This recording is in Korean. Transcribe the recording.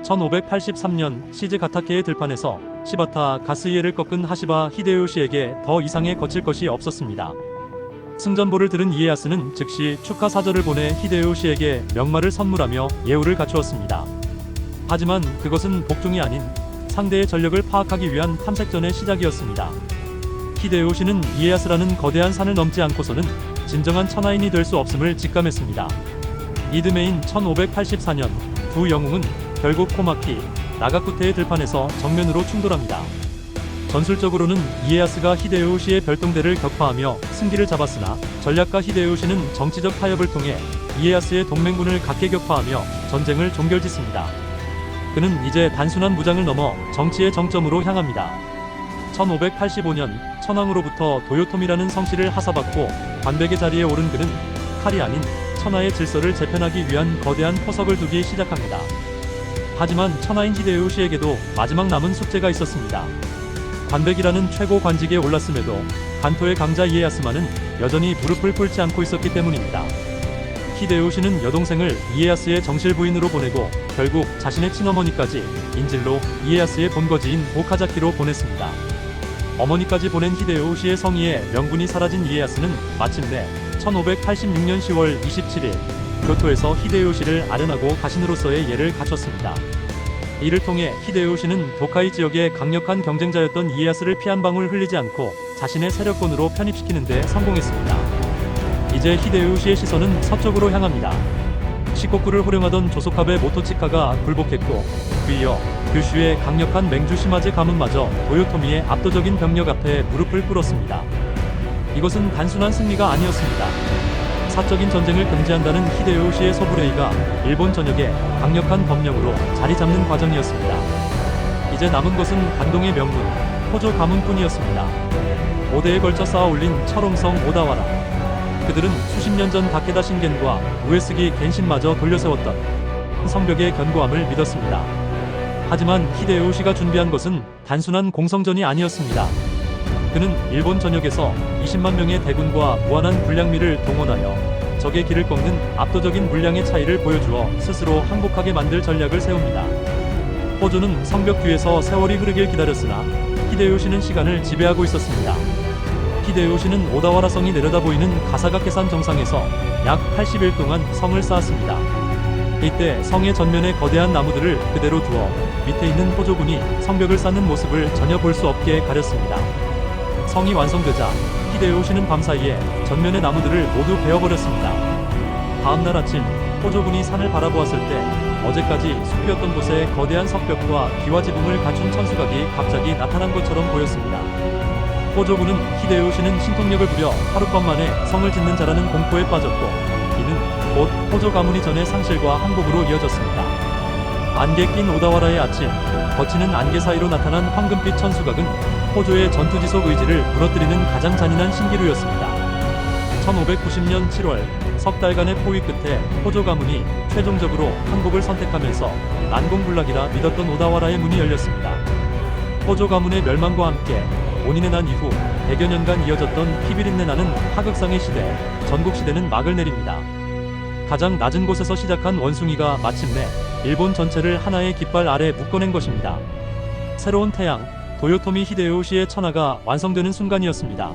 1583년 시즈가타케의 들판에서 시바타 가스이에를 꺾은 하시바 히데요시에게 더 이상의 거칠 것이 없었습니다. 승전보를 들은 이에야스는 즉시 축하 사절을 보내 히데요시에게 명마를 선물하며 예우를 갖추었습니다. 하지만 그것은 복종이 아닌 상대의 전력을 파악하기 위한 탐색전의 시작이었습니다. 히데요시는 이에야스라는 거대한 산을 넘지 않고서는 진정한 천하인이 될 수 없음을 직감했습니다. 이듬해인 1584년 두 영웅은 결국 코마키, 나가쿠테의 들판에서 정면으로 충돌합니다. 전술적으로는 이에야스가 히데요시의 별동대를 격파하며 승기를 잡았으나 전략가 히데요시는 정치적 타협을 통해 이에야스의 동맹군을 각계 격파하며 전쟁을 종결짓습니다. 그는 이제 단순한 무장을 넘어 정치의 정점으로 향합니다. 1585년 천황으로부터 도요토미라는 성씨를 하사받고 관백의 자리에 오른 그는 칼이 아닌 천하의 질서를 재편하기 위한 거대한 포석을 두기 시작합니다. 하지만 천하인 히데요시에게도 마지막 남은 숙제가 있었습니다. 관백이라는 최고 관직에 올랐음에도 간토의 강자 이에야스만은 여전히 무릎을 꿇지 않고 있었기 때문입니다. 히데요시는 여동생을 이에야스의 정실 부인으로 보내고 결국 자신의 친어머니까지 인질로 이에야스의 본거지인 오카자키로 보냈습니다. 어머니까지 보낸 히데요시의 성의에 명분이 사라진 이에야스는 마침내 1586년 10월 27일 교토에서 히데요시를 아련하고 가신으로서의 예를 갖췄습니다. 이를 통해 히데요시는 도카이 지역의 강력한 경쟁자였던 이에야스를 피 한 방울 흘리지 않고 자신의 세력권으로 편입시키는 데 성공했습니다. 이제 히데요시의 시선은 서쪽으로 향합니다. 시코쿠를 호령하던 조소캅의 모토치카가 굴복했고 뒤이어 규슈의 강력한 맹주 시마제 가문마저 도요토미의 압도적인 병력 앞에 무릎을 꿇었습니다. 이것은 단순한 승리가 아니었습니다. 사적인 전쟁을 금지한다는 히데요시의 소부레이가 일본 전역에 강력한 법령으로 자리 잡는 과정이었습니다. 이제 남은 것은 반동의 명문, 호조 가문뿐이었습니다. 5대에 걸쳐 쌓아 올린 철옹성 오다와라. 그들은 수십 년 전 다케다 신겐과 우에스기 겐신마저 돌려세웠던 성벽의 견고함을 믿었습니다. 하지만 히데요시가 준비한 것은 단순한 공성전이 아니었습니다. 그는 일본 전역에서 20만 명의 대군과 무한한 군량미를 동원하여 적의 길을 꺾는 압도적인 물량의 차이를 보여주어 스스로 항복하게 만들 전략을 세웁니다. 호조는 성벽 뒤에서 세월이 흐르길 기다렸으나 히데요시는 시간을 지배하고 있었습니다. 히데요시는 오다와라 성이 내려다보이는 가사가케산 정상에서 약 80일 동안 성을 쌓았습니다. 이때 성의 전면에 거대한 나무들을 그대로 두어 밑에 있는 호조군이 성벽을 쌓는 모습을 전혀 볼 수 없게 가렸습니다. 성이 완성되자 히데요시는 밤사이에 전면의 나무들을 모두 베어버렸습니다. 다음날 아침 호조군이 산을 바라보았을 때 어제까지 숲이었던 곳에 거대한 석벽과 기와 지붕을 갖춘 천수각이 갑자기 나타난 것처럼 보였습니다. 호조군은 히데요시는 신통력을 부려 하룻밤 만에 성을 짓는 자라는 공포에 빠졌고 이는 곧 호조 가문이 전의 상실과 항복으로 이어졌습니다. 안개 낀 오다와라의 아침, 거치는 안개 사이로 나타난 황금빛 천수각은 호조의 전투지속 의지를 무너뜨리는 가장 잔인한 신기루였습니다. 1590년 7월 석 달간의 포위 끝에 호조 가문이 최종적으로 항복을 선택하면서 난공불락이라 믿었던 오다와라의 문이 열렸습니다. 호조 가문의 멸망과 함께 온인의 난 이후 100여 년간 이어졌던 피비린내 나는 하극상의 시대, 전국시대는 막을 내립니다. 가장 낮은 곳에서 시작한 원숭이가 마침내 일본 전체를 하나의 깃발 아래 묶어낸 것입니다. 새로운 태양, 도요토미 히데요시의 천하가 완성되는 순간이었습니다.